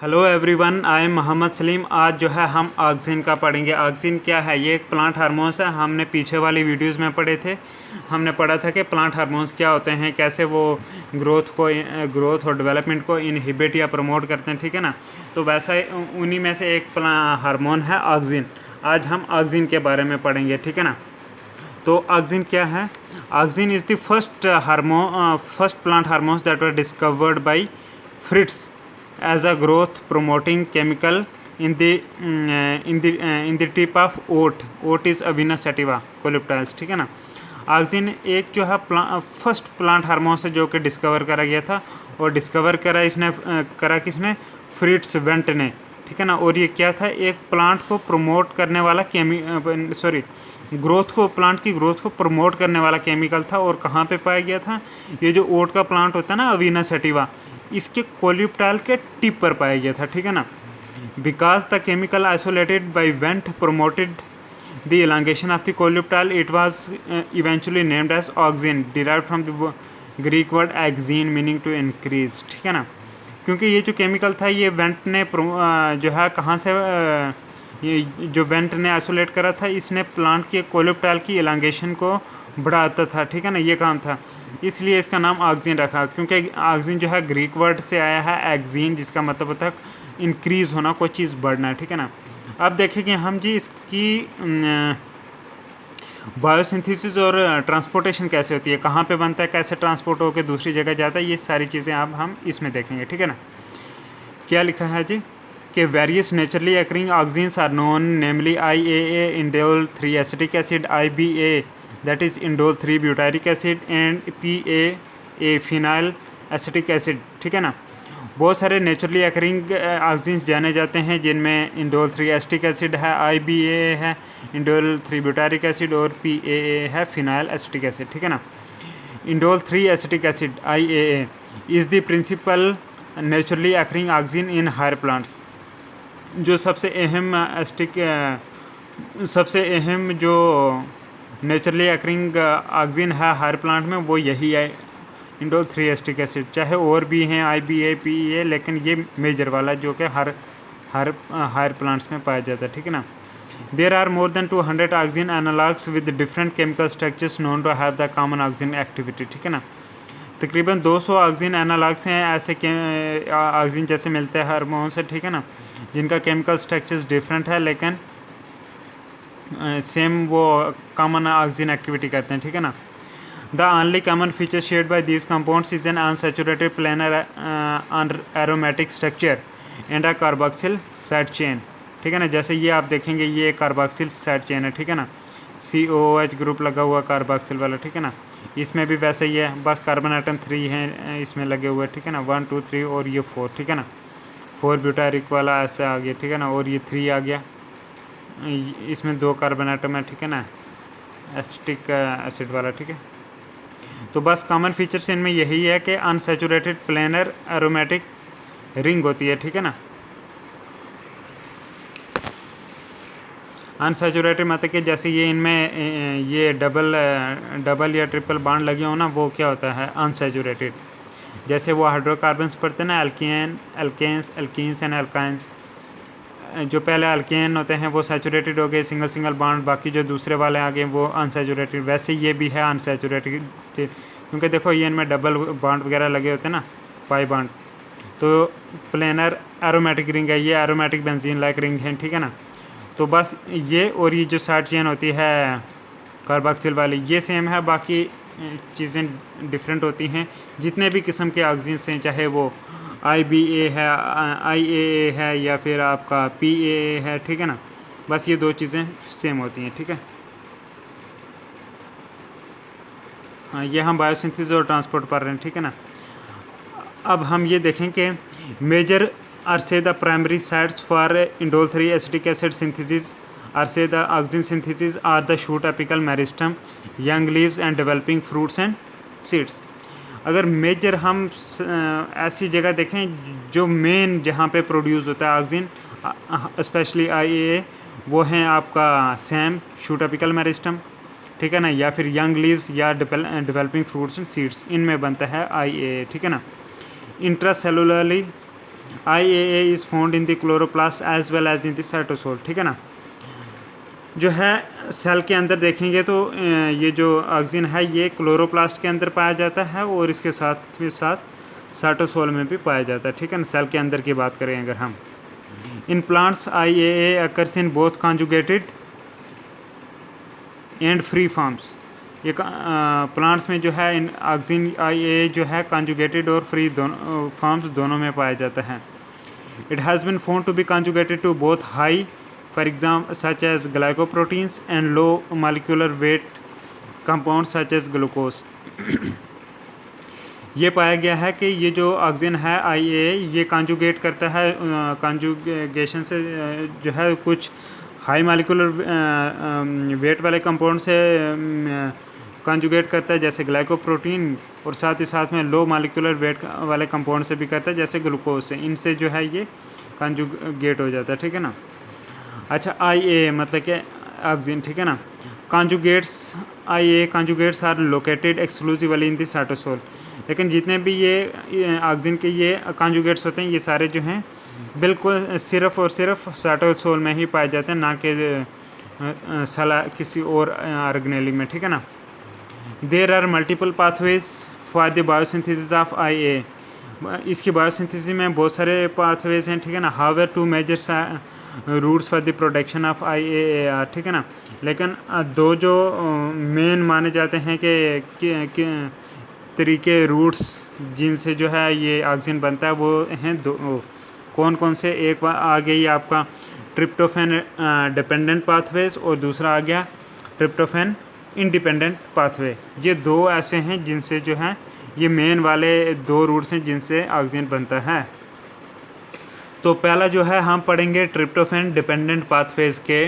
Hello everyone, I am Mohammad Salim. आज जो है हम ऑक्सिन का पढ़ेंगे। ऑक्सिन क्या है? ये एक प्लांट हार्मोन्स है। हमने पीछे वाली वीडियोस में पढ़े थे। हमने पढ़ा था कि प्लांट हार्मोन्स क्या होते हैं, कैसे वो ग्रोथ और डेवलपमेंट को इनहिबिट या प्रमोट करते हैं, ठीक है ना। तो वैसा उन्हीं में से एक हार्मोन है ऑक्सिन। आज हम ऑक्सिन के बारे में पढ़ेंगे, ठीक है ना। तो ऑक्सिन क्या है? Auxin is the first plant hormones that were discovered by Fritz as a growth promoting chemical in the tip of oat. Oat is Avena sativa coleoptiles, ठीक है ना। ऑक्सिन एक जो है फर्स्ट प्लांट हार्मोन है जो कि डिस्कवर करा गया था, और डिस्कवर करा किसने? फ्रिट्स वेंट ने, ठीक है ना। और ये क्या था? एक प्लांट को प्रमोट करने वाला प्लांट की ग्रोथ को प्रमोट करने वाला केमिकल था। और कहाँ पे पाया गया था? ये जो ओट का प्लांट होता है ना, अवीना सेटिवा, इसके कोलिप्टाइल के टिप पर पाया गया था, ठीक है ना। Because the chemical isolated by Went promoted the elongation of the coleoptile, it was eventually named as auxin, derived from the Greek word auxein meaning to increase, ठीक है ना। क्योंकि ये जो केमिकल था, ये वेंट ने जो है कहाँ से ये जो वेंट ने आइसोलेट करा था, इसने प्लांट के कोलिप्टाइल की इलांगेशन को बढ़ाता था, ठीक है ना। ये काम था, इसलिए इसका नाम ऑक्सिन रखा। क्योंकि ऑक्सिन जो है ग्रीक वर्ड से आया है एक्जीन, जिसका मतलब होता है इंक्रीज़ होना, कोई चीज़ बढ़ना, ठीक है ना। अब देखेंगे हम जी इसकी बायोसिंथेसिस और ट्रांसपोर्टेशन कैसे होती है, कहाँ पे बनता है, कैसे ट्रांसपोर्ट होकर दूसरी जगह जाता है, ये सारी चीज़ें अब हम इसमें देखेंगे, ठीक है ना। क्या लिखा है जी कि various naturally occurring auxins are known, namely IAA indole 3 acetic acid, IBA that is indole 3 butyric acid and PAA phenyl acetic acid, ठीक है ना। बहुत सारे नेचुरली अकरिंग ऑक्सिन्स जाने जाते हैं, जिनमें इंडोल 3 एसिटिक एसिड है, IBA है इंडोल 3 ब्यूटारिक एसिड, और PAA है फिनाइल एसिटिक एसिड, ठीक है ना। Indole 3 acetic acid IAA is the principal naturally occurring auxin in higher plants. जो सबसे अहम जो नेचुरली अकरिंग ऑक्सिन है हायर प्लांट में, वो यही है, इंडोल 3 एसिटिक एसिड। चाहे और भी हैं IBA PEA, लेकिन ये मेजर वाला जो कि हर हायर प्लांट्स में पाया जाता है, ठीक है ना। There are more than 200 auxin analogues with different chemical structures known to have the common auxin activity, ठीक है ना। तकरीबन 200 ऑक्सिन एनालॉग्स हैं, ऐसे ऑक्सिन जैसे मिलते हैं हार्मोन से, ठीक है ना, जिनका केमिकल स्ट्रक्चर्स डिफरेंट है, लेकिन सेम वो कॉमन ऑक्सिन एक्टिविटी करते हैं, ठीक है ना। The only common feature shared by these compounds is an unsaturated planar aromatic structure and a carboxyl side chain, ठीक है ना। जैसे ये आप देखेंगे, ये कार्बोक्सिल साइड चेन है, ठीक है ना, COOH ग्रुप लगा हुआ कार्बोक्सिल वाला, ठीक है ना। इसमें भी वैसे ही है, बस कार्बन आइटम 3 हैं इसमें लगे हुए, ठीक है ना, 1 2 3 और ये 4, ठीक है ना। 4 ब्यूटारिक वाला ऐसे आ गया, ठीक है ना, और ये 3 आ गया, इसमें 2 कार्बन आइटम है, ठीक है ना, एसिटिक एसिड वाला, ठीक है। तो बस कॉमन फीचर्स इनमें यही है कि अनसैचुरेटेड प्लेनर एरोमेटिक रिंग होती है, ठीक है ना। अनसैचुरेटेड मतलब कि जैसे ये इनमें ये डबल या ट्रिपल बॉन्ड लगे हो ना, वो क्या होता है? अनसैचुरेटेड। जैसे वो हाइड्रोकार्बन्स पढ़ते हैं ना, एल्केन्स एंड एल्काइंस, जो पहले अल्केन होते हैं वो सैचुरेटेड हो गए, सिंगल बॉन्ड, बाकी जो दूसरे वाले आ गए वो अनसैचुरेटेड। वैसे ये भी है अनसैचुरेटेड, क्योंकि देखो ये इनमें डबल बॉन्ड वगैरह लगे होते हैं ना, पाई बॉन्ड। तो प्लेनर एरोमेटिक रिंग है, ये एरोमेटिक बेंजीन लाइक रिंग है, ठीक है ना। तो बस ये, और ये जो साइड चेन होती है कार्बोक्सिल वाली, ये सेम है, बाकी चीज़ें डिफरेंट होती हैं। जितने भी किस्म के ऑक्सीजन हैं, चाहे वो IBA है, IAA है, या फिर आपका PAA है, ठीक है ना, बस ये 2 चीज़ें सेम होती हैं, ठीक है। हाँ, ये हम बायोसिंथेसिस और ट्रांसपोर्ट पढ़ रहे हैं, ठीक है ना। अब हम ये देखें कि major are say the primary sites for indole 3 acetic acid synthesis are say the auxin synthesis are the shoot apical meristem, young leaves and developing fruits and seeds. अगर मेजर हम ऐसी जगह देखें जो मेन जहाँ पे प्रोड्यूस होता है ऑक्सिन, स्पेशली IAA, वो हैं आपका सैम, शूट एपिकल मेरिस्टम, ठीक है ना, या फिर यंग लीव्स या डेवलपिंग फ्रूट्स एंड सीड्स, इनमें बनता है IAA, ठीक है ना। Intracellularly IAA is found in the chloroplast as well as in the cytosol, ठीक है ना। जो है सेल के अंदर देखेंगे तो ये जो ऑक्सीजन है ये क्लोरोप्लास्ट के अंदर पाया जाता है और इसके साथ भी साथ साइटोसोल में भी पाया जाता है, ठीक है ना। सेल के अंदर की बात करें अगर हम, in plants IAA occurs in both conjugated and free forms. ये प्लांट्स में जो है इन ऑक्सीजन IAA जो है कॉन्जुगेटेड और फ्री दोनों फॉर्म्स दोनों में पाया जाता है। It has been found to be conjugated to both high for example such as glycoproteins and low molecular weight compounds such as glucose। ये पाया गया है कि ये जो ऑक्सीजन है IAA ये कॉन्जुगेट करता है, कॉन्जुगेशन से जो है कुछ हाई मालिकुलर वेट वाले कंपाउंड से कॉन्जुगेट करता है जैसे ग्लाइकोप्रोटीन, और साथ ही साथ में लो मालिकुलर वेट वाले कंपाउंड से भी करता है जैसे ग्लूकोज से, इनसे जो है ये कॉन्जुगेट हो जाता है, ठीक है ना। अच्छा IAA मतलब कि ऑक्सीजन, ठीक है ना। Conjugates IAA conjugates are located exclusively in the cytosol. लेकिन जितने भी ये ऑक्सीजन के ये कॉन्जुगेट्स होते हैं ये सारे जो हैं बिल्कुल सिर्फ़ और सिर्फ साइटोसोल में ही पाए जाते हैं, ना कि सला किसी और ऑर्गेनेली में, ठीक है ना। There are multiple pathways for the biosynthesis of IAA। इसकी बायोसिंथेसिस में बहुत सारे पाथवेज हैं, ठीक है ना। However two major routes for the production of IAA, ठीक है ना। लेकिन दो जो मेन माने जाते हैं कि तरीके रूट्स जिनसे जो है ये ऑक्सीजन बनता है वो हैं दो, कौन कौन से। एक आ गई आपका ट्रिप्टोफैन डिपेंडेंट पाथवेज और दूसरा आ गया ट्रिप्टोफैन इंडिपेंडेंट पाथवे। ये दो ऐसे हैं जिनसे जो है ये मेन वाले दो रूट्स हैं जिनसे ऑक्सीजन बनता है। तो पहला जो है हम पढ़ेंगे ट्रिप्टोफैन डिपेंडेंट पाथवेज के,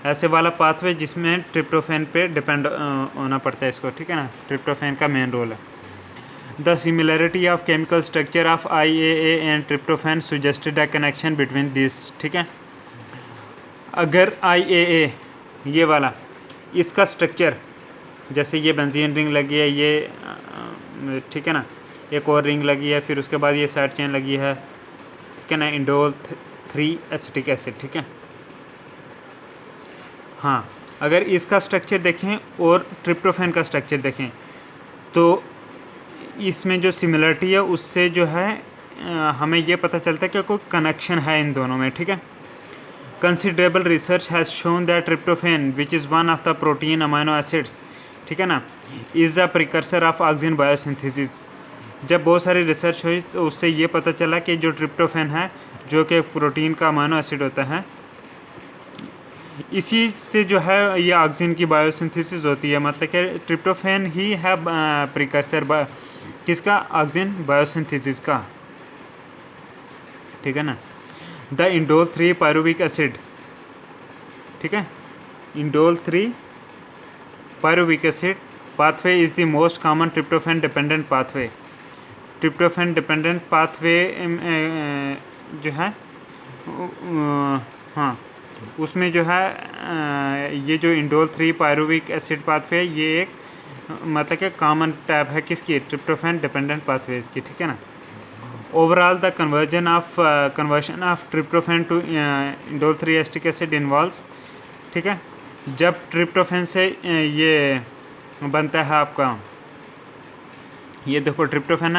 ऐसे वाला पाथवे जिसमें ट्रिप्टोफैन पे डिपेंड होना पड़ता है इसको, ठीक है ना। ट्रिप्टोफैन का मेन रोल है। The similarity of chemical structure of IAA and tryptophan suggested a connection between this, ठीक है। अगर IAA ये वाला इसका स्ट्रक्चर जैसे ये बेंजीन रिंग लगी है ये, ठीक है ना, एक और रिंग लगी है, फिर उसके बाद ये साइड चेन लगी है, ठीक है ना, इंडोल 3 एसिटिक एसिड, ठीक है। हाँ, अगर इसका स्ट्रक्चर देखें और ट्रिप्टोफैन का स्ट्रक्चर देखें तो इसमें जो सिमिलरिटी है उससे जो है हमें ये पता चलता है कि कोई कनेक्शन है इन दोनों में, ठीक है। Considerable research has shown that tryptophan which is one of the protein amino acids, ठीक है ना, is a precursor of oxygen biosynthesis. जब बहुत सारी रिसर्च हुई तो उससे ये पता चला कि जो ट्रिप्टोफैन है जो कि प्रोटीन का अमाइनो एसिड होता है, इसी से जो है ये ऑक्सीजन की बायोसिंथेसिस होती है। मतलब कि ट्रिप्टोफैन ही है प्रिकर्सर किसका, ऑक्सीजन बायोसिंथेसिस का, ठीक है ना। द इंडोल 3 पायरुविक एसिड, ठीक है, indole 3 pyruvic acid pathway is the most common tryptophan dependent pathway. Tryptophan dependent pathway जो है हाँ उसमें जो है ये जो इंडोल 3 पायरुविक एसिड पाथवे ये एक मतलब कि कॉमन टाइप है किसकी, ट्रिप्टोफैन डिपेंडेंट पाथवेज की, ठीक है ना। Overall the conversion of tryptophan to indole 3 acetic acid involves, ठीक है। जब ट्रिप्टोफैन से ये बनता है आपका, ये देखो ट्रिप्टोफैन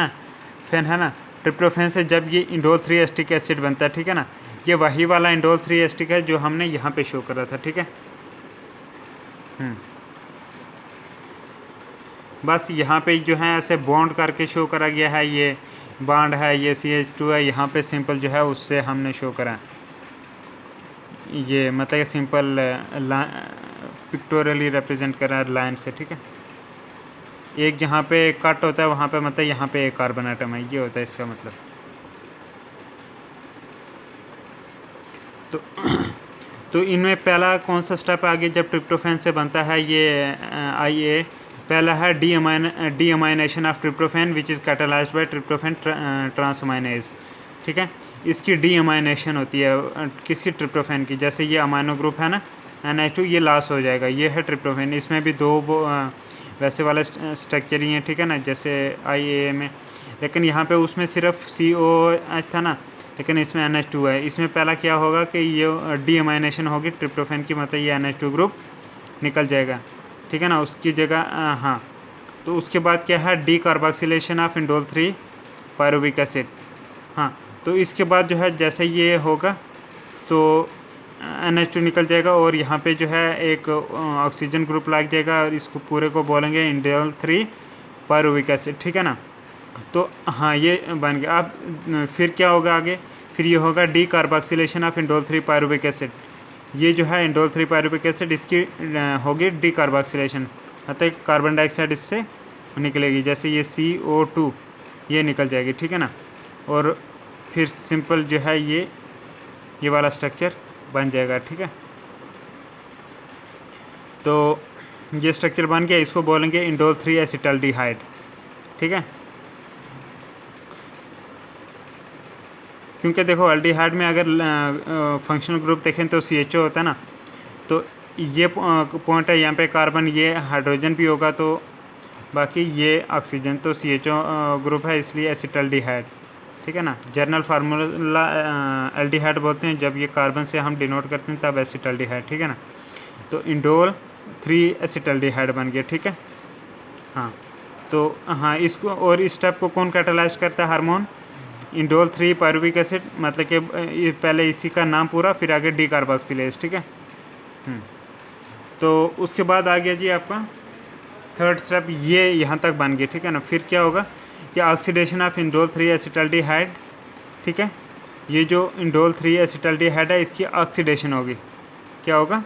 है ना, ट्रिप्टोफैन से जब ये इंडोल 3 एसिटिक एसिड बनता है, ठीक है ना, ये वही वाला इंडोल 3 एसिटिक है जो हमने यहाँ पे शो करा था, ठीक है। बस यहाँ पे जो है ऐसे बॉन्ड करके शो करा गया है, ये बॉन्ड है, ये CH2 है, यहाँ पे सिंपल जो है उससे हमने शो करा, ये मतलब सिंपल पिक्टोरियली रिप्रेजेंट करा लाइन से, ठीक है। एक जहाँ पे कट होता है वहाँ पे मतलब यहाँ पे एक कार्बन एटम है, ये होता है इसका मतलब। तो इनमें पहला कौन सा स्टेप आगे जब ट्रिप्टोफैन से बनता है ये IA, पहला है deamination of tryptophan which is catalysed by tryptophan transaminase, ठीक है। इसकी डी अमाइनेशन होती है किसकी, ट्रिप्टोफैन की। जैसे ये अमाइनो ग्रुप है ना NH2, ये लॉस हो जाएगा, ये है ट्रिप्टोफैन। इसमें भी दो वो वैसे वाला स्ट्रक्चर ही हैं, ठीक है ना, जैसे IAA में। लेकिन यहाँ पे उसमें सिर्फ COH था ना, लेकिन इसमें NH2 है। इसमें पहला क्या होगा कि ये डीअमाइनेशन होगी ट्रिप्टोफैन की, मतलब ये NH2 ग्रुप निकल जाएगा, ठीक है ना, उसकी जगह हाँ। तो उसके बाद क्या है, D carboxylation of indole 3 pyruvic acid. हाँ, तो इसके बाद जो है जैसे ये होगा तो NH2 निकल जाएगा और यहाँ पे जो है एक ऑक्सीजन ग्रुप लग जाएगा और इसको पूरे को बोलेंगे इंडोल 3 पायरुविक एसिड, ठीक है ना। तो हाँ, ये बन गया। अब फिर क्या होगा आगे, फिर ये होगा D carboxylation of indole 3 pyruvic acid. ये जो है इंडोल 3 पायरुविक एसिड, इसकी होगी डी कार्बोक्सिलेशन, मतलब कार्बन डाइऑक्साइड इससे निकलेगी, जैसे ये CO2 ये निकल जाएगी, ठीक है ना। और फिर सिंपल जो है ये वाला स्ट्रक्चर बन जाएगा, ठीक है। तो ये स्ट्रक्चर बन गया, इसको बोलेंगे इंडोल 3 एसिटल्डिहाइड, ठीक है। क्योंकि देखो एल्डिहाइड में अगर फंक्शनल ग्रुप देखें तो CHO होता है ना, तो ये पॉइंट है यहाँ पे कार्बन, ये हाइड्रोजन भी होगा, तो बाकी ये ऑक्सीजन, तो CHO ग्रुप है, इसलिए एसिटल्डिहाइड, ठीक है ना। जर्नल फार्मूला एल्डिहाइड बोलते हैं, जब ये कार्बन से हम डिनोट करते हैं तब एसिटल्डिहाइड, ठीक है ना। तो इंडोल 3 एसिटल्डिहाइड बन गया, ठीक है। हाँ, तो हाँ, इसको और इस स्टेप को कौन कैटालाइज करता है, हार्मोन इंडोल 3 पायरुविक एसिड, मतलब कि पहले इसी का नाम पूरा, फिर आगे डी कार्बोक्सिलेज, ठीक है। तो उसके बाद आ गया जी आपका थर्ड स्टेप, ये यहाँ तक बन गया, ठीक है ना। फिर क्या होगा कि ऑक्सीडेशन ऑफ इंडोल 3 एसिटल्डिहाइड, ठीक है। ये जो इंडोल 3 एसिटल्डिहाइड है, इसकी ऑक्सीडेशन होगी, क्या होगा,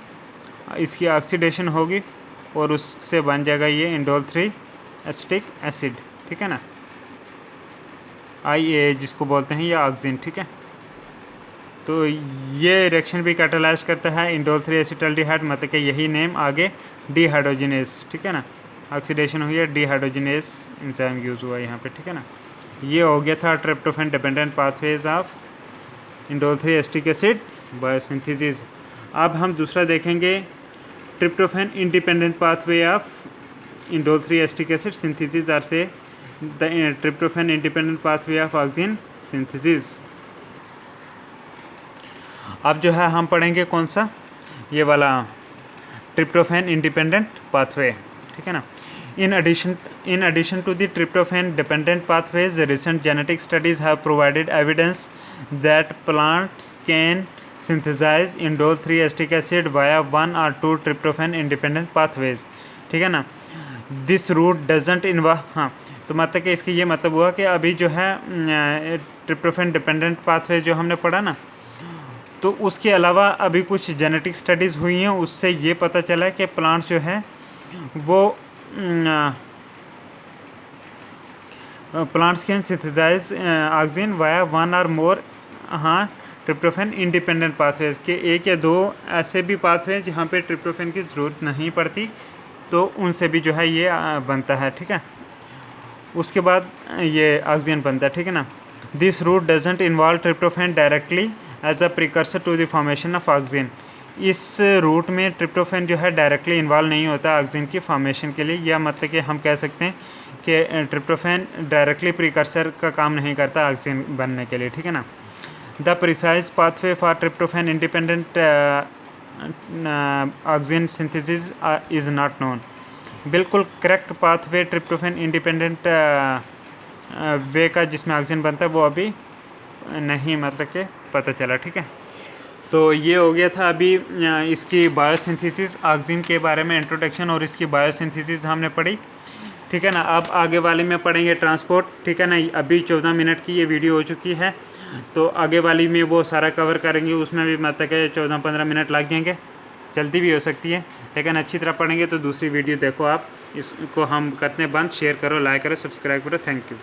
इसकी ऑक्सीडेशन होगी और उससे बन जाएगा ये इंडोल 3 एसिटिक एसिड, ठीक है ना, IA जिसको बोलते हैं, या ऑक्सीजन, ठीक है। तो ये रिएक्शन भी कैटालाइज करता है इंडोल 3 एसिटल्डिहाइड, मतलब कि यही नेम आगे डीहाइड्रोजिनेज, ठीक है ना। ऑक्सीडेशन हुई है, डीहाइड्रोजिनेज एंजाइम यूज़ हुआ यहाँ पे, ठीक है ना। ये हो गया था tryptophan dependent pathways of indole 3 acetic acid biosynthesis. अब हम दूसरा देखेंगे tryptophan independent pathway of indole 3 acetic acid synthesis are say the tryptophan independent pathway of oxygen synthesis. अब जो है हम पढ़ेंगे कौन सा, ये वाला ट्रिप्टोफैन इंडिपेंडेंट पाथवे, ठीक है ना। In addition to the tryptophan dependent pathways, recent genetic studies have provided evidence that plants can synthesize indole 3 acetic acid via one or two tryptophan independent pathways, ठीक है ना। This route doesn't involve, हाँ, तो मतलब कि इसकी ये मतलब हुआ कि अभी जो है ट्रिप्टोफैन डिपेंडेंट पाथवे जो हमने पढ़ा ना, तो उसके अलावा अभी कुछ जेनेटिक स्टडीज़ हुई हैं, उससे ये पता चला है कि प्लांट्स जो है वो plants can synthesize oxygen via one और मोर, हाँ, ट्रिप्टोफैन इंडिपेंडेंट पाथवेज के एक या दो ऐसे भी पाथवेज जहाँ पे ट्रिप्टोफैन की ज़रूरत नहीं पड़ती, तो उनसे भी जो है ये बनता है, ठीक है। उसके बाद ये ऑक्सीजन बनता है, ठीक है ना। This route doesn't involve tryptophan directly as a precursor to the formation of oxygen. इस रूट में ट्रिप्टोफैन जो है डायरेक्टली इन्वॉल्व नहीं होता ऑक्सीजन की फॉर्मेशन के लिए, या मतलब कि हम कह सकते हैं कि ट्रिप्टोफैन डायरेक्टली प्रिकर्सर का काम नहीं करता ऑक्सीजन बनने के लिए, ठीक है ना। The precise pathway for tryptophan independent oxygen synthesis is not known. बिल्कुल करेक्ट पाथवे ट्रिप्टोफैन इंडिपेंडेंट वे का जिसमें ऑक्सीजन बनता है वो अभी नहीं मतलब के पता चला, ठीक है। तो ये हो गया था अभी इसकी बायोसिंथेसिस, ऑक्सीजन के बारे में इंट्रोडक्शन और इसकी बायोसिंथेसिस हमने पढ़ी, ठीक है ना। अब आगे वाले में पढ़ेंगे ट्रांसपोर्ट, ठीक है ना। अभी 14 मिनट की ये वीडियो हो चुकी है, तो आगे वाली में वो सारा कवर करेंगे, उसमें भी मतलब कि 14-15 मिनट लग जाएंगे, जल्दी भी हो सकती है, लेकिन अच्छी तरह पढ़ेंगे। तो दूसरी वीडियो देखो आप, इसको हम करते हैं बंद। शेयर करो, लाइक करो, सब्सक्राइब करो, थैंक यू।